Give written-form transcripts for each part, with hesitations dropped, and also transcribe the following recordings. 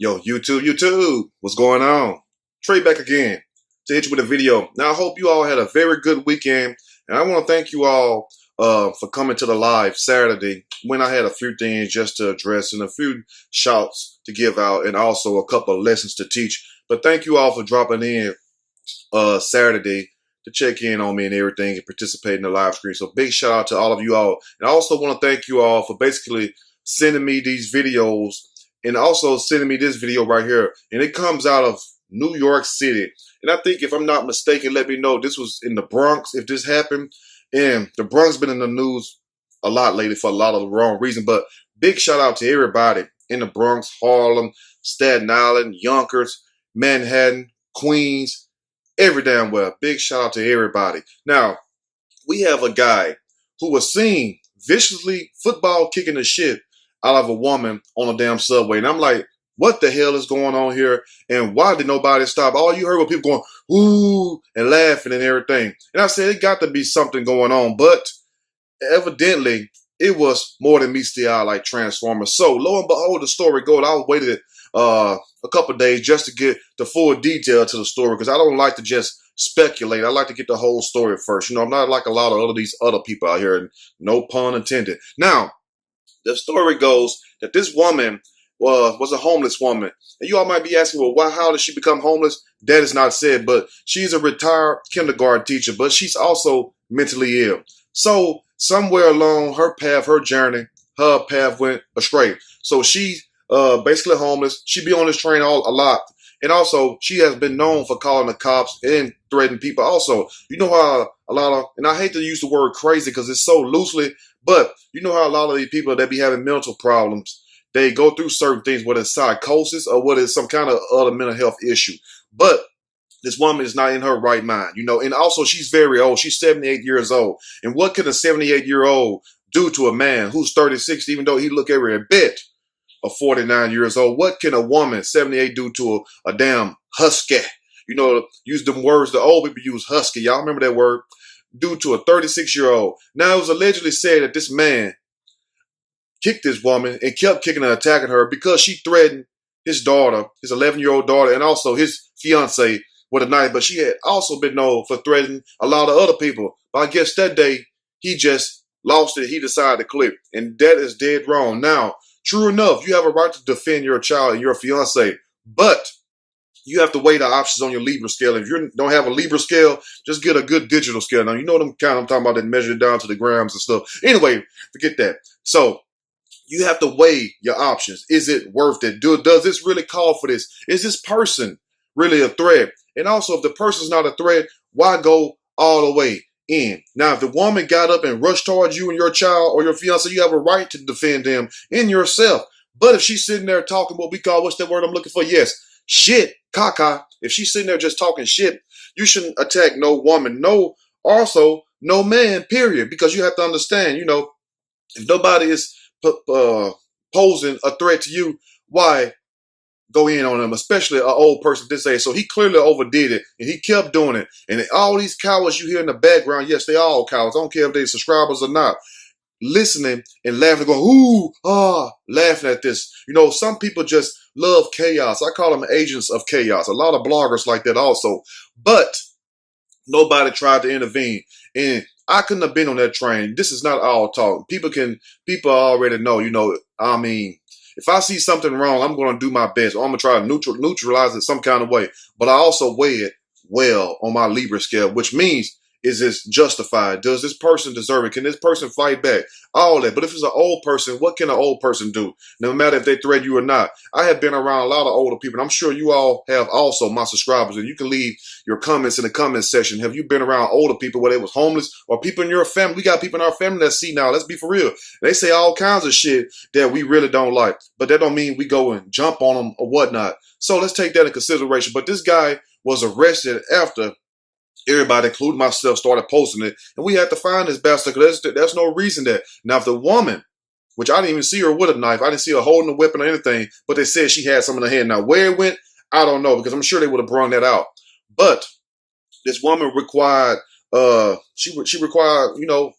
Yo, YouTube, what's going on? Trey back again to hit you with a video. Now, I hope you all had a very good weekend, and I want to thank you all for coming to the live Saturday when I had a few things just to address and a few shouts to give out and also a couple of lessons to teach. But thank you all for dropping in Saturday to check in on me and everything and participate in the live stream. So big shout out to all of you all. And I also want to thank you all for basically sending me these videos and also sending me this video right here. And it comes out of New York City. And I think if I'm not mistaken, let me know, this was in the Bronx if this happened. And the Bronx been in the news a lot lately for a lot of the wrong reason. But big shout out to everybody in the Bronx, Harlem, Staten Island, Yonkers, Manhattan, Queens, every damn well. Big shout out to everybody. Now, we have a guy who was seen viciously football kicking the shit out of a woman on a damn subway. And I'm like, what the hell is going on here? And why did nobody stop? All you heard were people going, ooh, and laughing and everything. And I said, it got to be something going on. But evidently, it was more than meets the eye like Transformers. So lo and behold, the story goes. I waited a couple of days just to get the full detail to the story because I don't like to just speculate. I like to get the whole story first. You know, I'm not like a lot of these other people out here, and no pun intended. Now, the story goes that this woman was a homeless woman. And you all might be asking, well, why? How did she become homeless? That is not said, but she's a retired kindergarten teacher, but she's also mentally ill. So somewhere along her path, her journey, her path went astray. So she's basically homeless. She be on this train a lot. And also, she has been known for calling the cops and threatening people. Also, you know how a lot of, and I hate to use the word crazy because it's so loosely, but you know how a lot of these people that be having mental problems, they go through certain things, whether it's psychosis or whether it's some kind of other mental health issue. But this woman is not in her right mind, you know, and also she's very old. She's 78 years old. And what can a 78-year-old do to a man who's 36, even though he look every bit of 49 years old? What can a woman 78 do to a damn husky? You know, use them words the old people use, husky. Y'all remember that word? Do to a 36-year-old. Now, it was allegedly said that this man kicked this woman and kept kicking and attacking her because she threatened his daughter, his 11-year-old daughter, and also his fiance with a knife. But she had also been known for threatening a lot of other people. But I guess that day, he just lost it. He decided to quit. And that is dead wrong. Now, true enough, you have a right to defend your child and your fiance, but you have to weigh the options on your Libra scale. If you don't have a Libra scale, just get a good digital scale. Now, you know them kind I'm talking about that measure it down to the grams and stuff. Anyway, forget that. So you have to weigh your options. Is it worth it? Does this really call for this? Is this person really a threat? And also, if the person's not a threat, why go all the way in? Now, if the woman got up and rushed towards you and your child or your fiance, you have a right to defend them in yourself. But if she's sitting there talking what we call, what's that word I'm looking for? Yes, shit, caca. If she's sitting there just talking shit, you shouldn't attack no woman, no man, period. Because you have to understand, you know, if nobody is posing a threat to you, why go in on him, especially an old person this age? So he clearly overdid it, and he kept doing it. And all these cowards you hear in the background, yes, they all cowards. I don't care if they're subscribers or not, listening and laughing, going, ooh, laughing at this. You know, some people just love chaos. I call them agents of chaos. A lot of bloggers like that also. But nobody tried to intervene. And I couldn't have been on that train. This is not all talk. People already know, you know, I mean, if I see something wrong, I'm going to do my best. Or I'm going to try to neutralize it some kind of way. But I also weigh it well on my Libra scale, which means, is this justified? Does this person deserve it? Can this person fight back? All that. But if it's an old person, what can an old person do? No matter if they threaten you or not. I have been around a lot of older people, and I'm sure you all have also, my subscribers, and you can leave your comments in the comment section. Have you been around older people where they was homeless or people in your family? We got people in our family that see now. Let's be for real. They say all kinds of shit that we really don't like, but that don't mean we go and jump on them or whatnot. So let's take that in consideration. But this guy was arrested after everybody, including myself, started posting it. And we had to find this bastard because there's no reason that. Now, if the woman, which I didn't even see her with a knife, I didn't see her holding a weapon or anything, but they said she had some in her hand. Now, where it went, I don't know, because I'm sure they would have brought that out. But this woman required, she required, you know,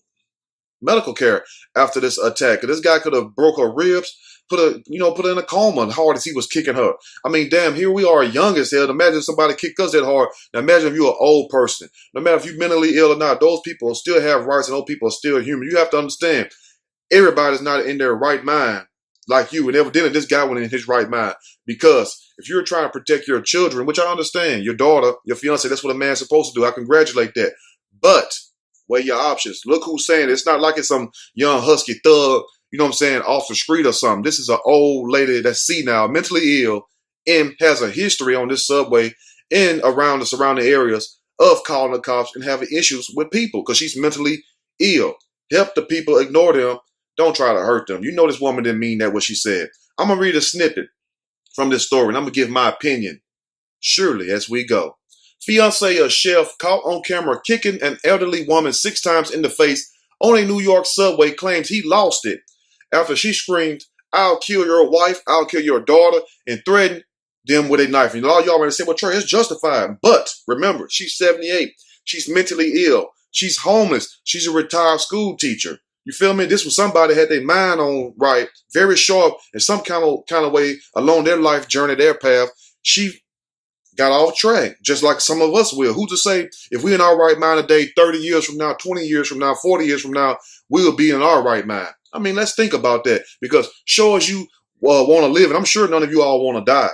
medical care after this attack. This guy could have broke her ribs, put her in a coma as hard as he was kicking her. I mean, damn, here we are young as hell. Imagine if somebody kicked us that hard. Now imagine if you're an old person. No matter if you're mentally ill or not, those people still have rights and those people are still human. You have to understand, everybody's not in their right mind like you. And evidently this guy went in his right mind. Because if you're trying to protect your children, which I understand, your daughter, your fiance, that's what a man's supposed to do. I congratulate that. But weigh your options. Look who's saying it. It's not like it's some young husky thug, you know what I'm saying, off the street or something. This is an old lady that's senile, mentally ill, and has a history on this subway and around the surrounding areas of calling the cops and having issues with people because she's mentally ill. Help the people, ignore them. Don't try to hurt them. You know this woman didn't mean that what she said. I'm going to read a snippet from this story and I'm going to give my opinion. Surely as we go. Fiance of chef caught on camera kicking an elderly woman 6 times in the face on a New York subway claims he lost it after she screamed, "I'll kill your wife, I'll kill your daughter," and threatened them with a knife. And a lot of y'all might say, well, Trey, it's justified. But remember, she's 78. She's mentally ill. She's homeless. She's a retired school teacher. You feel me? This was somebody had their mind on right, very sharp in some kind of way along their life journey, their path. She got off track, just like some of us will. Who's to say if we're in our right mind today, 30 years from now, 20 years from now, 40 years from now, we'll be in our right mind? I mean, let's think about that because sure as you want to live, and I'm sure none of you all want to die.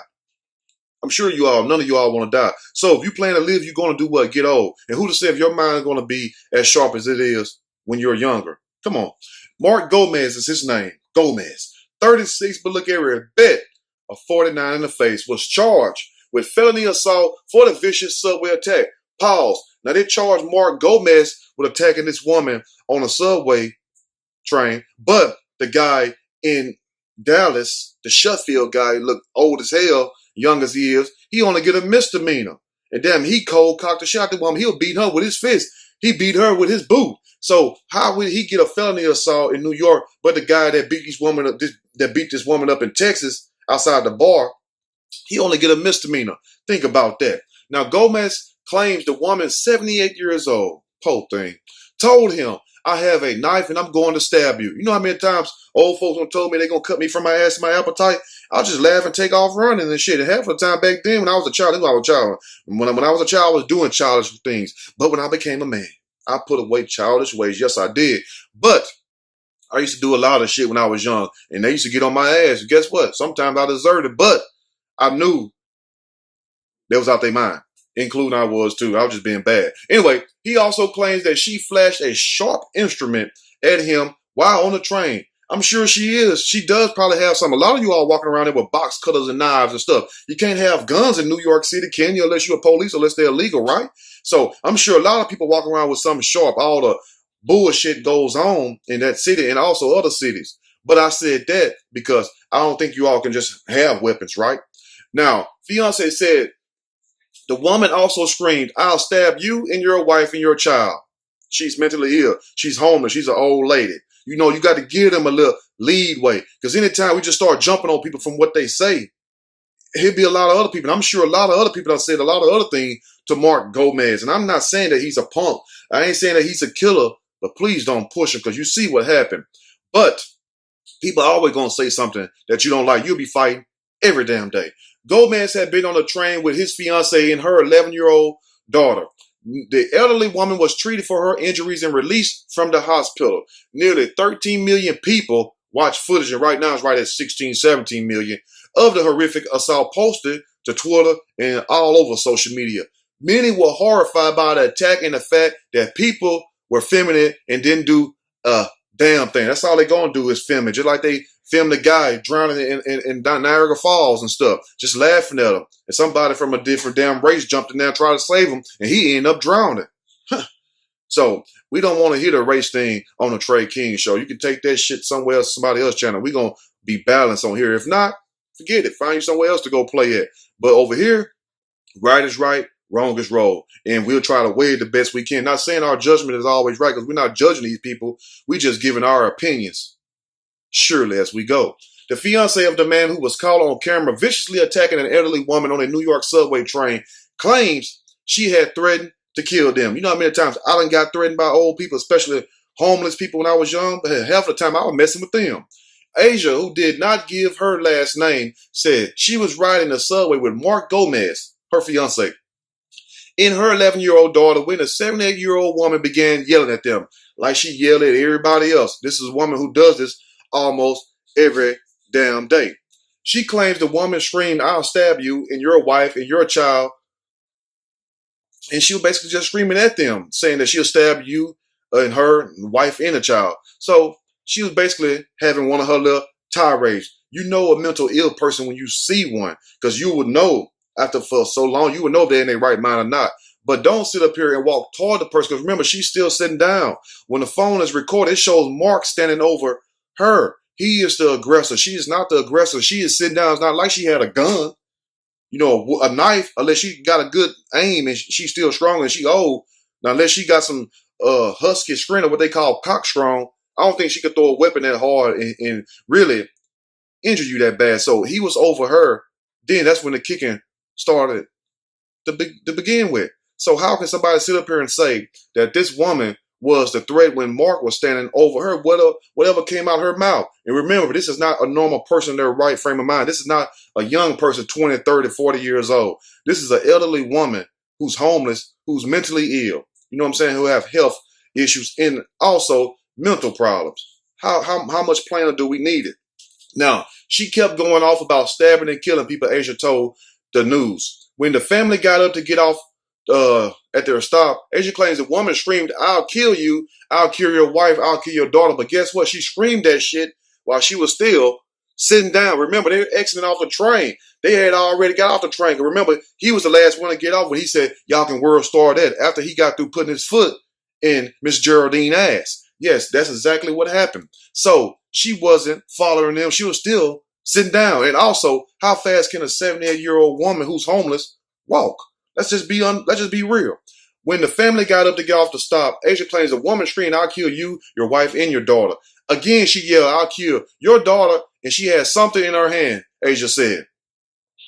I'm sure none of you all want to die. So if you plan to live, you're going to do what? Get old. And who to say if your mind is going to be as sharp as it is when you're younger? Come on. Mark Gomez is his name. Gomez. 36, but look every bit of 49 in the face, was charged with felony assault for the vicious subway attack. Pause. Now they charged Mark Gomez with attacking this woman on a subway train, but the guy in Dallas, the Sheffield guy, looked old as hell, young as he is, he only get a misdemeanor. And damn, he cold cocked a shot at the woman. He'll beat her with his fist. He beat her with his boot. So how would he get a felony assault in New York, but the guy that beat this woman up in Texas outside the bar, he only get a misdemeanor? Think about that. Now Gomez claims the woman, 78 years old, poor thing, told him, "I have a knife and I'm going to stab you." You know how many times old folks have told me they're going to cut me from my ass and my appetite? I'll just laugh and take off running and shit. And half of the time back then when I was a child, when I was a child, I was doing childish things. But when I became a man, I put away childish ways. Yes, I did. But I used to do a lot of shit when I was young. And they used to get on my ass. And guess what? Sometimes I deserved it. But I knew they was out their mind. Including I was too. I was just being bad. Anyway, he also claims that she flashed a sharp instrument at him while on the train. I'm sure she is. She does probably have some. A lot of you all walking around there with box cutters and knives and stuff. You can't have guns in New York City, can you? Unless you're a police, unless they're illegal, right? So I'm sure a lot of people walking around with something sharp. All the bullshit goes on in that city and also other cities. But I said that because I don't think you all can just have weapons, right? Now, fiance said, the woman also screamed, "I'll stab you and your wife and your child." She's mentally ill. She's homeless. She's an old lady. You know, you got to give them a little leadway. Because anytime we just start jumping on people from what they say, he'll be a lot of other people. And I'm sure a lot of other people have said a lot of other things to Mark Gomez. And I'm not saying that he's a punk. I ain't saying that he's a killer. But please don't push him because you see what happened. But people are always going to say something that you don't like. You'll be fighting every damn day. Gomez had been on a train with his fiancée and her 11-year-old daughter. The elderly woman was treated for her injuries and released from the hospital. Nearly 13 million people watch footage, and right now it's right at 16, 17 million, of the horrific assault posted to Twitter and all over social media. Many were horrified by the attack and the fact that people were filming it and didn't do a damn thing. That's all they're going to do is film it. Just like they filmed the guy drowning in Niagara Falls and stuff, just laughing at him. And somebody from a different damn race jumped in there and tried to save him, and he ended up drowning. So we don't want to hear the race thing on the Trey King show. You can take that shit somewhere else, somebody else's channel. We're going to be balanced on here. If not, forget it. Find you somewhere else to go play it. But over here, right is right, wrong is wrong. And we'll try to weigh it the best we can. Not saying our judgment is always right, because we're not judging these people. We're just giving our opinions. Surely as we go. The fiance of the man who was caught on camera viciously attacking an elderly woman on a New York subway train claims she had threatened to kill them. You know how many times I done got threatened by old people, especially homeless people when I was young, but half the time I was messing with them. Asia, who did not give her last name, said she was riding the subway with Mark Gomez, her fiance, and her 11-year-old daughter when a 78-year-old woman began yelling at them like she yelled at everybody else. This is a woman who does this almost every damn day. She claims the woman screamed, "I'll stab you and your wife and your child." And she was basically just screaming at them, saying that she'll stab you and her wife and the child. So she was basically having one of her little tirades. You know a mental ill person when you see one, because you would know after for so long, you would know if they're in their right mind or not. But don't sit up here and walk toward the person, because remember, she's still sitting down. When the phone is recorded, it shows Mark standing over her. He is the aggressor. She is not the aggressor. She is sitting down. It's not like she had a gun, a knife, unless she got a good aim and she's still strong and she old. Now, unless she got some husky strength, or what they call cock strong, I don't think she could throw a weapon that hard and really injure you that bad. So he was over her. Then that's when the kicking started to begin with. So how can somebody sit up here and say that this woman was the threat when Mark was standing over her, whatever came out her mouth? And remember, this is not a normal person in their right frame of mind. This is not a young person, 20, 30, 40 years old. This is an elderly woman who's homeless, who's mentally ill, you know what I'm saying, who have health issues and also mental problems. How much plainer do we need it? Now, she kept going off about stabbing and killing people, Asia told the news. When the family got up to get off at their stop, Asia claims the woman screamed, "I'll kill you, I'll kill your wife, I'll kill your daughter." But guess what? She screamed that shit while she was still sitting down. Remember, they were exiting off the train. They had already got off the train. Remember, he was the last one to get off when he said, "Y'all can world star that," after he got through putting his foot in Miss Geraldine's ass. Yes, that's exactly what happened. So she wasn't following them. She was still sitting down. And also, how fast can a 78-year-old woman who's homeless walk? Let's just be real. When the family got up to get off the stop, Asia claims the woman screamed, "I'll kill you, your wife, and your daughter." Again, she yelled, "I'll kill your daughter," and she had something in her hand, Asia said.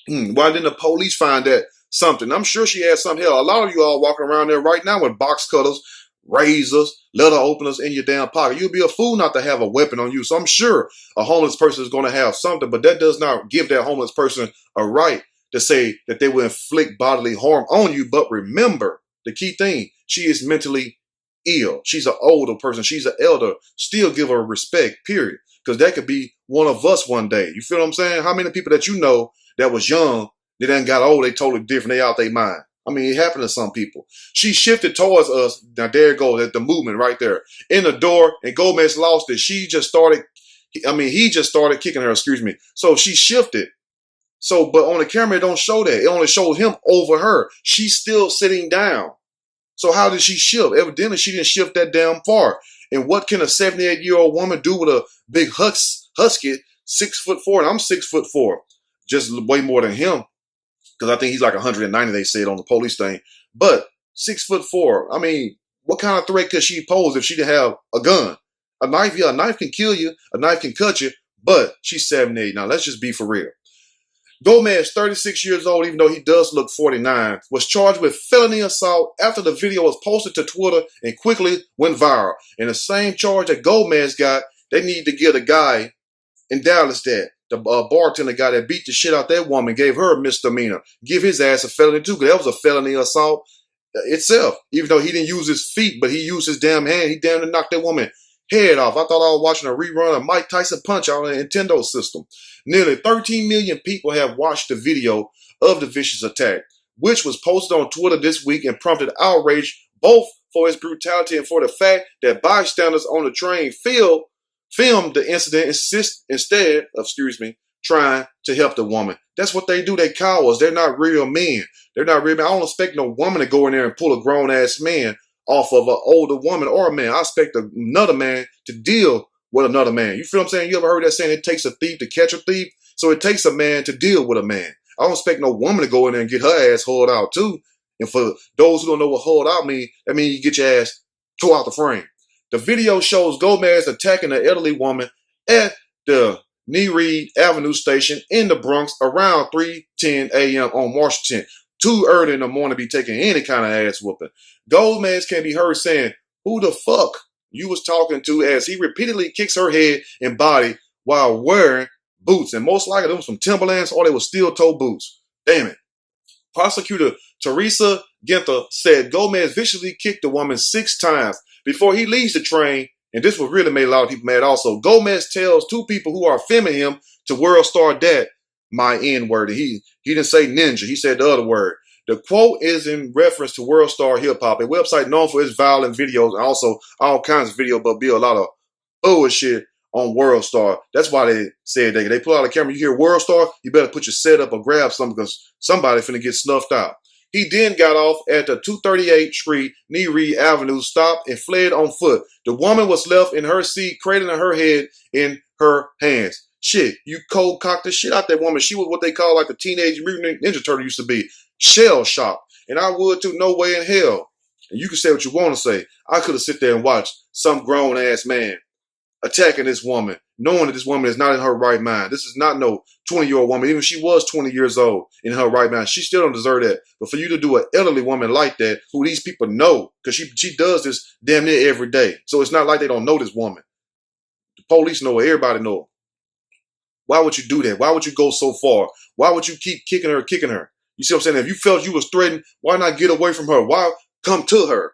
Why didn't the police find that something? I'm sure she had something. Hell, a lot of you all walking around there right now with box cutters, razors, letter openers in your damn pocket. You'd be a fool not to have a weapon on you. So I'm sure a homeless person is going to have something, but that does not give that homeless person a right to say that they will inflict bodily harm on you. But remember, the key thing, she is mentally ill. She's an older person. She's an elder. Still give her respect, period. Because that could be one of us one day. You feel what I'm saying? How many people that you know that was young, they done got old, they totally different, they out their mind? I mean, it happened to some people. She shifted towards us. Now, there it goes, at the movement right there. In the door, and Gomez lost it. He just started kicking her, excuse me. So she shifted. So, but on the camera, it don't show that. It only showed him over her. She's still sitting down. So how did she shift? Evidently, she didn't shift that damn far. And what can a 78-year-old woman do with a big husky, 6'4", and I'm 6'4", just way more than him, because I think he's like 190, they said on the police thing. But 6'4", I mean, what kind of threat could she pose if she didn't have a gun? A knife, yeah, a knife can kill you, a knife can cut you, but she's 78. Now, let's just be for real. Gomez, 36 years old, even though he does look 49, was charged with felony assault after the video was posted to Twitter and quickly went viral. And the same charge that Gomez got, they need to get a guy in Dallas that, the bartender guy that beat the shit out that woman, gave her a misdemeanor. Give his ass a felony too, because that was a felony assault itself. Even though he didn't use his feet, but he used his damn hand. He damn near knocked that woman head off. I thought I was watching a rerun of Mike Tyson Punch out on the Nintendo system. Nearly 13 million people have watched the video of the vicious attack, which was posted on Twitter this week and prompted outrage both for its brutality and for the fact that bystanders on the train filmed the incident instead of, trying to help the woman. That's what they do. They cowards. They're not real men. They're not real men. I don't expect no woman to go in there and pull a grown-ass man off of an older woman or a man. I expect another man to deal with another man. You feel what I'm saying? You ever heard that saying, it takes a thief to catch a thief? So it takes a man to deal with a man. I don't expect no woman to go in there and get her ass hauled out too. And for those who don't know what hauled out mean, that means you get your ass tore out the frame. The video shows Gomez attacking an elderly woman at the Nereid Avenue station in the Bronx around 3:10 a.m. on March 10th. Too early in the morning to be taking any kind of ass whooping. Gomez can be heard saying, "Who the fuck you was talking to, as he repeatedly kicks her head and body while wearing boots. And most likely them was some Timberlands or they were steel-toe boots. Damn it. Prosecutor Teresa Ginther said Gomez viciously kicked the woman 6 times before he leaves the train. And this what really made a lot of people mad also. Gomez tells 2 people who are filming him to World Star that my N-word. He didn't say ninja. He said the other word. The quote is in reference to World Star Hip Hop, a website known for its violent videos and also all kinds of videos, but be a lot of bullshit on World Star. That's why they said they pull out a camera. You hear World Star, you better put your setup or grab something because somebody finna get snuffed out. He then got off at the 238th Street, Neary Avenue, stopped and fled on foot. The woman was left in her seat, cradling her head in her hands. Shit, you cold cocked the shit out that woman. She was what they call like the Teenage Mutant Ninja Turtle used to be. Shell shocked. And I would too, no way in hell. And you can say what you want to say. I could have sit there and watched some grown ass man attacking this woman, knowing that this woman is not in her right mind. This is not no 20-year-old woman. Even if she was 20 years old in her right mind, she still don't deserve that. But for you to do an elderly woman like that, who these people know, because she does this damn near every day. So it's not like they don't know this woman. The police know her. Everybody know her. Why would you do that? Why would you go so far? Why would you keep kicking her? You see what I'm saying? If you felt you was threatened, why not get away from her? Why come to her?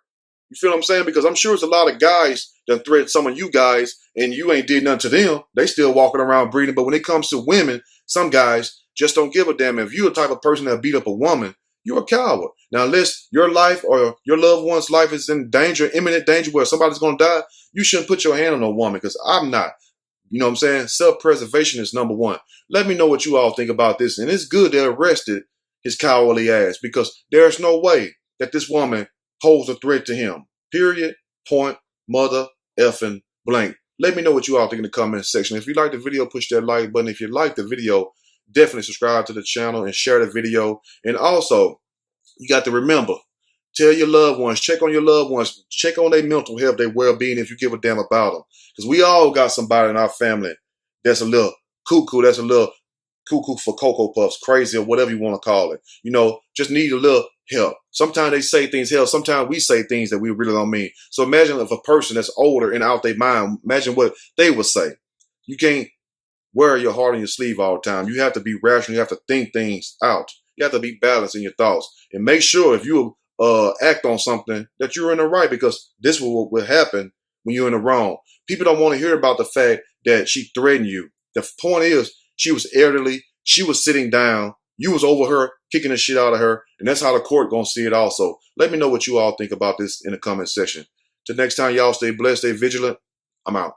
You feel what I'm saying? Because I'm sure there's a lot of guys that threatened some of you guys and you ain't did nothing to them. They still walking around breathing. But when it comes to women, some guys just don't give a damn. If you're the type of person that beat up a woman, you're a coward. Now, unless your life or your loved one's life is in danger, imminent danger where somebody's going to die, you shouldn't put your hand on a woman because I'm not. You know what I'm saying? Self-preservation is number one. Let me know what you all think about this. And it's good they arrested his cowardly ass because there's no way that this woman posed a threat to him. Period. Point. Mother effing blank. Let me know what you all think in the comment section. If you like the video, push that like button. If you like the video, definitely subscribe to the channel and share the video. And also, you got to remember, tell your loved ones, check on your loved ones, check on their mental health, their well-being if you give a damn about them. Because we all got somebody in our family that's a little cuckoo, that's a little cuckoo for Cocoa Puffs, crazy or whatever you want to call it. You know, just need a little help. Sometimes they say things, hell, sometimes we say things that we really don't mean. So imagine if a person that's older and out their mind, imagine what they would say. You can't wear your heart on your sleeve all the time. You have to be rational. You have to think things out. You have to be balanced in your thoughts. And make sure if you act on something that you're in the right, because this will happen when you're in the wrong. People don't want to hear about the fact that she threatened you. The point is, she was elderly. She was sitting down. You was over her, kicking the shit out of her. And that's how the court gonna see it also. Let me know what you all think about this in the comment section. Till next time, y'all stay blessed, stay vigilant. I'm out.